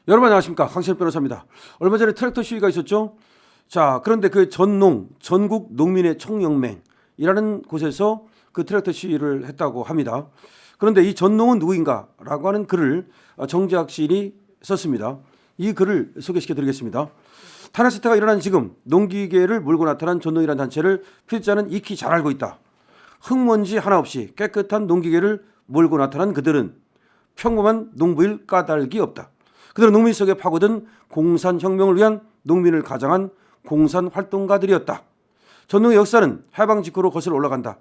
여러분 안녕하십니까, 강신엽 변호사입니다. 얼마 전에 트랙터 시위가 있었죠. 자, 그런데 그 전국 농민의 총연맹이라는 곳에서 그 트랙터 시위를 했다고 합니다. 그런데 이 전농은 누구인가라고 하는 글을 정재학 시인이 썼습니다. 이 글을 소개시켜 드리겠습니다. 탄핵 사태가 일어난 지금 농기계를 몰고 나타난 전농이라는 단체를 피해자는 익히 잘 알고 있다. 흙먼지 하나 없이 깨끗한 농기계를 몰고 나타난 그들은 평범한 농부일 까닭이 없다. 그들은 농민 속에 파고든 공산혁명을 위한 농민을 가장한 공산활동가들이었다. 전농의 역사는 해방 직후로 거슬러 올라간다.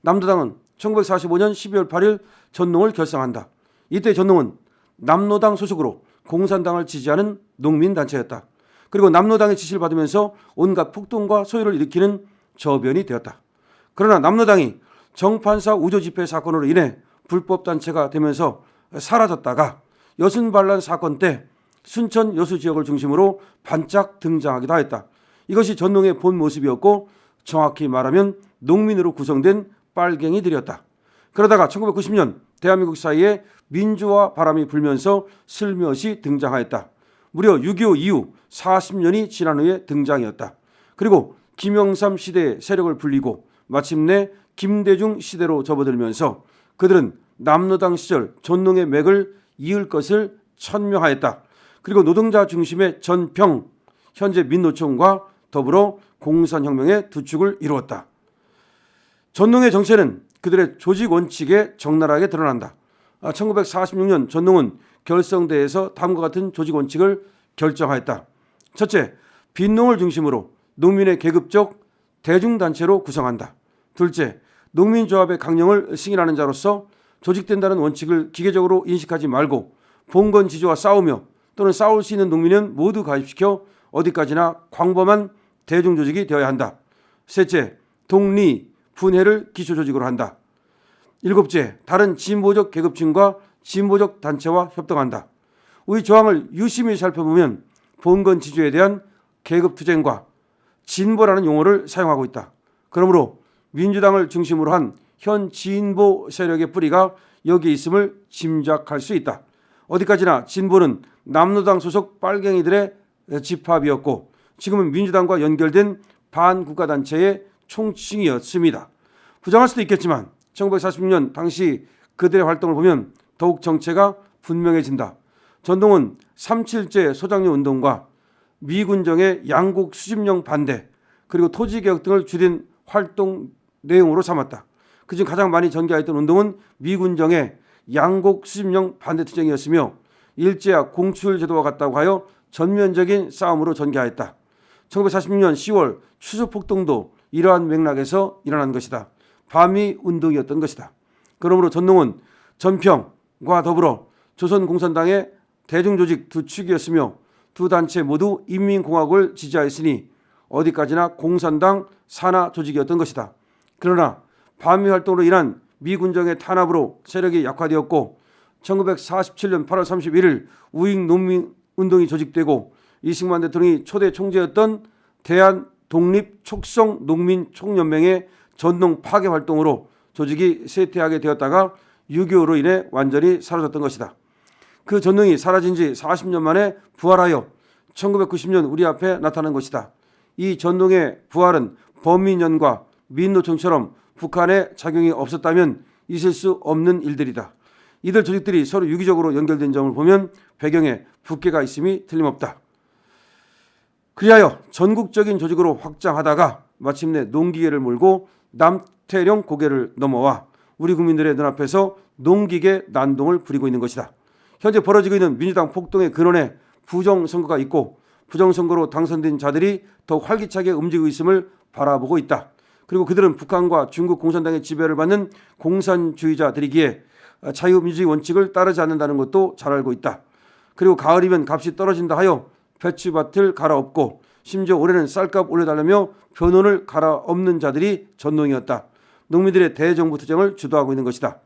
남노당은 1945년 12월 8일 전농을 결성한다. 이때 전농은 남노당 소속으로 공산당을 지지하는 농민단체였다. 그리고 남노당의 지시를 받으면서 온갖 폭동과 소요를 일으키는 저변이 되었다. 그러나 남노당이 정판사 우조집회 사건으로 인해 불법단체가 되면서 사라졌다가 여순반란 사건 때 순천 여수 지역을 중심으로 반짝 등장하기도 하였다. 이것이 전농의 본 모습이었고 정확히 말하면 농민으로 구성된 빨갱이들이었다. 그러다가 1990년 대한민국 사이에 민주화 바람이 불면서 슬며시 등장하였다. 무려 6.25 이후 40년이 지난 후에 등장이었다. 그리고 김영삼 시대의 세력을 불리고 마침내 김대중 시대로 접어들면서 그들은 남노당 시절 전농의 맥을 이을 것을 천명하였다. 그리고 노동자 중심의 전평, 현재 민노총과 더불어 공산혁명의 두 축을 이루었다. 전농의 정체는 그들의 조직 원칙에 적나라하게 드러난다. 1946년 전농은 결성대에서 다음과 같은 조직 원칙을 결정하였다. 첫째, 빈농을 중심으로 농민의 계급적 대중단체로 구성한다. 둘째, 농민조합의 강령을 승인하는 자로서 조직된다는 원칙을 기계적으로 인식하지 말고 봉건지주와 싸우며 또는 싸울 수 있는 농민은 모두 가입시켜 어디까지나 광범한 대중조직이 되어야 한다. 셋째, 독리, 분해를 기초조직으로 한다. 일곱째, 다른 진보적 계급층과 진보적 단체와 협동한다. 우리 조항을 유심히 살펴보면 봉건지주에 대한 계급투쟁과 진보라는 용어를 사용하고 있다. 그러므로 민주당을 중심으로 한 현 진보 세력의 뿌리가 여기에 있음을 짐작할 수 있다. 어디까지나 진보는 남노당 소속 빨갱이들의 집합이었고 지금은 민주당과 연결된 반국가단체의 총칭이었습니다. 부정할 수도 있겠지만 1946년 당시 그들의 활동을 보면 더욱 정체가 분명해진다. 전동은 3.7제 소장료 운동과 미군정의 양곡 수집령 반대 그리고 토지개혁 등을 주된 활동 내용으로 삼았다. 그중 가장 많이 전개하였던 운동은 미군정의 양곡 수집령 반대투쟁이었으며 일제와 공출제도와 같다고 하여 전면적인 싸움으로 전개하였다. 1946년 10월 추수폭동도 이러한 맥락에서 일어난 것이다. 반미 운동이었던 것이다. 그러므로 전농은 전평과 더불어 조선공산당의 대중조직 두 축이었으며 두 단체 모두 인민공화국을 지지하였으니 어디까지나 공산당 산하 조직이었던 것이다. 그러나 반미 활동으로 인한 미군정의 탄압으로 세력이 약화되었고 1947년 8월 31일 우익농민운동이 조직되고 이승만 대통령이 초대 총재였던 대한독립촉성농민총연맹의 전농 파괴 활동으로 조직이 쇠퇴하게 되었다가 6.25로 인해 완전히 사라졌던 것이다. 그 전농이 사라진 지 40년 만에 부활하여 1990년 우리 앞에 나타난 것이다. 이 전농의 부활은 범민연과 민노총처럼 북한에 작용이 없었다면 있을 수 없는 일들이다. 이들 조직들이 서로 유기적으로 연결된 점을 보면 배경에 북괴가 있음이 틀림없다. 그리하여 전국적인 조직으로 확장하다가 마침내 농기계를 몰고 남태령 고개를 넘어와 우리 국민들의 눈앞에서 농기계 난동을 부리고 있는 것이다. 현재 벌어지고 있는 민주당 폭동의 근원에 부정선거가 있고 부정선거로 당선된 자들이 더욱 활기차게 움직이고 있음을 바라보고 있다. 그리고 그들은 북한과 중국 공산당의 지배를 받는 공산주의자들이기에 자유민주주의 원칙을 따르지 않는다는 것도 잘 알고 있다. 그리고 가을이면 값이 떨어진다 하여 배추밭을 갈아엎고 심지어 올해는 쌀값 올려달라며 변호를 갈아엎는 자들이 전농이었다. 농민들의 대정부 투쟁을 주도하고 있는 것이다.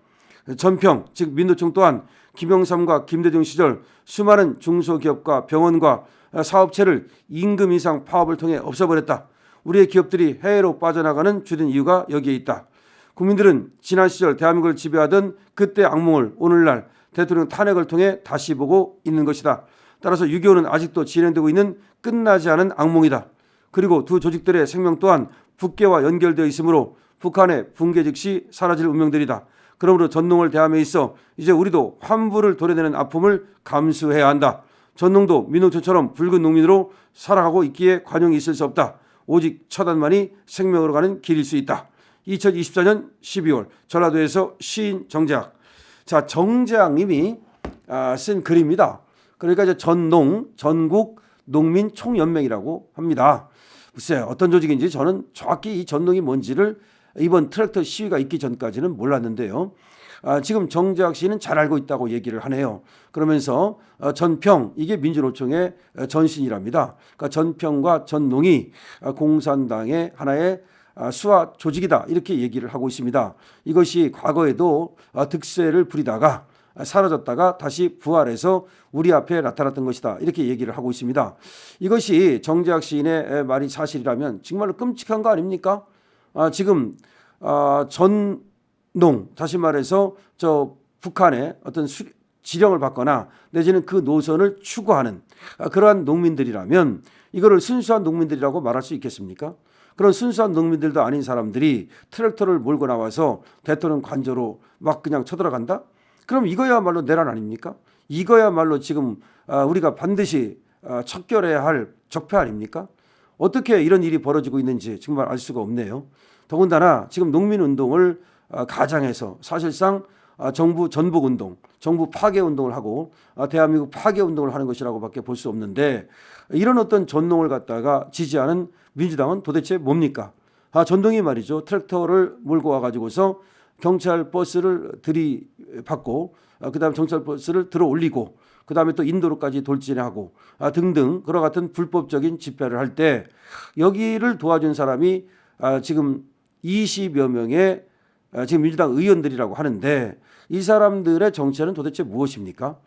전평, 즉 민노총 또한 김영삼과 김대중 시절 수많은 중소기업과 병원과 사업체를 임금 인상 파업을 통해 없애버렸다. 우리의 기업들이 해외로 빠져나가는 주된 이유가 여기에 있다. 국민들은 지난 시절 대한민국을 지배하던 그때 악몽을 오늘날 대통령 탄핵을 통해 다시 보고 있는 것이다. 따라서 6.25는 아직도 진행되고 있는 끝나지 않은 악몽이다. 그리고 두 조직들의 생명 또한 북괴와 연결되어 있으므로 북한의 붕괴 즉시 사라질 운명들이다. 그러므로 전농을 대함에 있어 이제 우리도 환부를 도려내는 아픔을 감수해야 한다. 전농도 민노초처럼 붉은 농민으로 살아가고 있기에 관용이 있을 수 없다. 오직 처단만이 생명으로 가는 길일 수 있다. 2024년 12월 전라도에서 시인 정재학. 자, 정재학님이 쓴 글입니다. 그러니까 이제 전농, 전국 농민 총연맹이라고 합니다. 글쎄 어떤 조직인지 저는 정확히 이 전농이 뭔지를 이번 트랙터 시위가 있기 전까지는 몰랐는데요. 지금 정재학 씨는 잘 알고 있다고 얘기를 하네요. 그러면서 전평, 이게 민주노총의 전신이랍니다. 그러니까 전평과 전농이 공산당의 하나의 수하 조직이다, 이렇게 얘기를 하고 있습니다. 이것이 과거에도 득세를 부리다가 사라졌다가 다시 부활해서 우리 앞에 나타났던 것이다, 이렇게 얘기를 하고 있습니다. 이것이 정재학 시인의 말이 사실이라면 정말로 끔찍한 거 아닙니까? 지금 전농, 다시 말해서 저 북한의 어떤 지령을 받거나 내지는 그 노선을 추구하는 그러한 농민들이라면 이거를 순수한 농민들이라고 말할 수 있겠습니까? 그런 순수한 농민들도 아닌 사람들이 트랙터를 몰고 나와서 대통령 관저로 막 그냥 쳐들어간다? 그럼 이거야말로 내란 아닙니까? 이거야말로 지금 우리가 반드시 척결해야 할 적폐 아닙니까? 어떻게 이런 일이 벌어지고 있는지 정말 알 수가 없네요. 더군다나 지금 농민운동을 가장해서 사실상 정부 전복운동, 정부 파괴운동을 하고 대한민국 파괴운동을 하는 것이라고밖에 볼 수 없는데, 이런 어떤 전농을 갖다가 지지하는 민주당은 도대체 뭡니까? 전동이 말이죠. 트랙터를 몰고 와가지고서 경찰 버스를 들이받고 그다음에 경찰 버스를 들어 올리고 그다음에 또 인도로까지 돌진하고 등등 그와 같은 불법적인 집회를 할 때 여기를 도와준 사람이 지금 20여 명의 지금 민주당 의원들이라고 하는데, 이 사람들의 정체는 도대체 무엇입니까?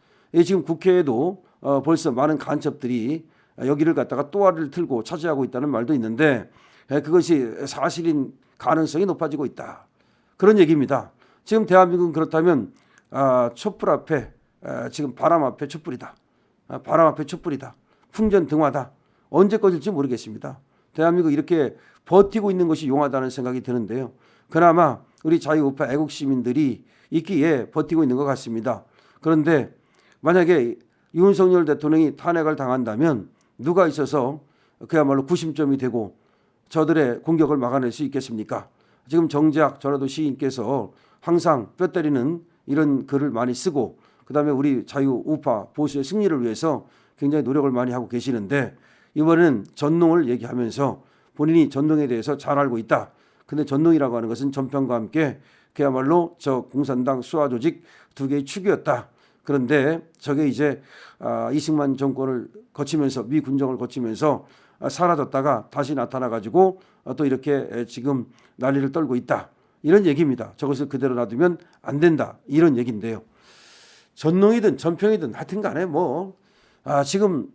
지금 국회에도 벌써 많은 간첩들이 여기를 갖다가 또아리를 틀고 차지하고 있다는 말도 있는데, 그것이 사실인 가능성이 높아지고 있다, 그런 얘기입니다. 지금 대한민국은 그렇다면 촛불 앞에 지금 바람 앞에 촛불이다. 바람 앞에 촛불이다. 풍전등화다. 언제 꺼질지 모르겠습니다. 대한민국 이렇게 버티고 있는 것이 용하다는 생각이 드는데요. 그나마 우리 자유우파 애국시민들이 있기에 버티고 있는 것 같습니다. 그런데 만약에 윤석열 대통령이 탄핵을 당한다면 누가 있어서 그야말로 구심점이 되고 저들의 공격을 막아낼 수 있겠습니까? 지금 정재학 전라도 시인께서 항상 뼈 때리는 이런 글을 많이 쓰고 그다음에 우리 자유우파 보수의 승리를 위해서 굉장히 노력을 많이 하고 계시는데, 이번에는 전농을 얘기하면서 본인이 전농에 대해서 잘 알고 있다. 근데 전농이라고 하는 것은 전평과 함께 그야말로 저 공산당 수하 조직 두 개의 축이었다. 그런데 저게 이제 이승만 정권을 거치면서 미 군정을 거치면서 사라졌다가 다시 나타나가지고 또 이렇게 지금 난리를 떨고 있다, 이런 얘기입니다. 저것을 그대로 놔두면 안 된다, 이런 얘기인데요. 전농이든 전평이든 하여튼 간에 지금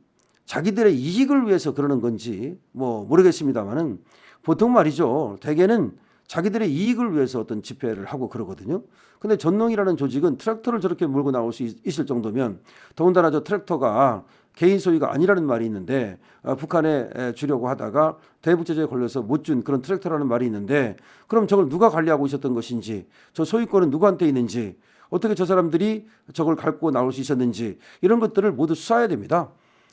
자기들의 이익을 위해서 그러는 건지 모르겠습니다만은 보통 말이죠. 대개는 자기들의 이익을 위해서 어떤 집회를 하고 그러거든요. 근데 전농이라는 조직은 트랙터를 저렇게 몰고 나올 수 있을 정도면, 더군다나 저 트랙터가 개인 소유가 아니라는 말이 있는데 북한에 주려고 하다가 대북제재에 걸려서 못 준 그런 트랙터라는 말이 있는데, 그럼 저걸 누가 관리하고 있었던 것인지, 저 소유권은 누구한테 있는지, 어떻게 저 사람들이 저걸 갖고 나올 수 있었는지, 이런 것들을 모두 수사해야 됩니다.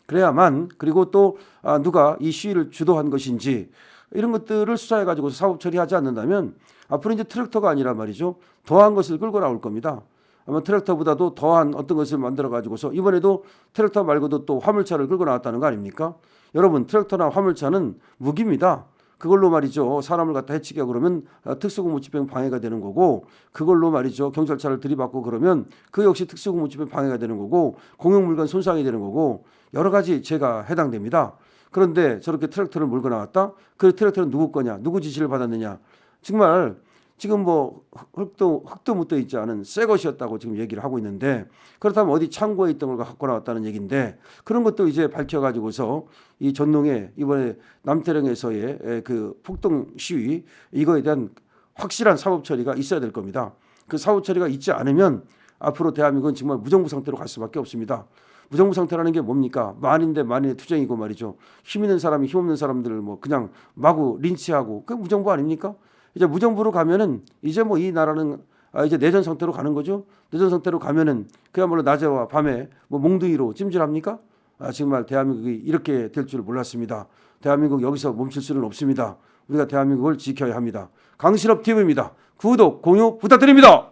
그래야만, 그리고 또 누가 이 시위를 주도한 것인지 이런 것들을 수사해 가지고 사법 처리하지 않는다면 앞으로 이제 트랙터가 아니라 말이죠, 더한 것을 끌고 나올 겁니다. 아마 트랙터보다도 더한 어떤 것을 만들어 가지고서 이번에도 트랙터 말고도 또 화물차를 끌고 나왔다는 거 아닙니까? 여러분, 트랙터나 화물차는 무기입니다. 그걸로 말이죠, 사람을 갖다 해치게 하고 그러면 특수공무집행 방해가 되는 거고, 그걸로 말이죠, 경찰차를 들이받고 그러면 그 역시 특수공무집행 방해가 되는 거고, 공용물건 손상이 되는 거고, 여러 가지 죄가 해당됩니다. 그런데 저렇게 트랙터를 몰고 나왔다? 그 트랙터는 누구 거냐? 누구 지시를 받았느냐? 정말 지금 흙도 묻어 있지 않은 새 것이었다고 지금 얘기를 하고 있는데, 그렇다면 어디 창고에 있던 걸 갖고 나왔다는 얘기인데, 그런 것도 이제 밝혀가지고서 이 전농의 이번에 남태령에서의 그 폭동 시위, 이거에 대한 확실한 사법 처리가 있어야 될 겁니다. 그 사법 처리가 있지 않으면 앞으로 대한민국은 정말 무정부 상태로 갈 수밖에 없습니다. 무정부 상태라는 게 뭡니까? 만인대 만인의 투쟁이고 말이죠. 힘 있는 사람이 힘 없는 사람들을 뭐 그냥 마구 린치하고 그 무정부 아닙니까? 이제 무정부로 가면은 이제 뭐 이 나라는 이제 내전 상태로 가는 거죠. 내전 상태로 가면은 그야말로 낮에와 밤에 뭐 몽둥이로 찜질합니까? 정말 대한민국이 이렇게 될 줄 몰랐습니다. 대한민국 여기서 멈출 수는 없습니다. 우리가 대한민국을 지켜야 합니다. 강신업 TV입니다. 구독, 공유 부탁드립니다.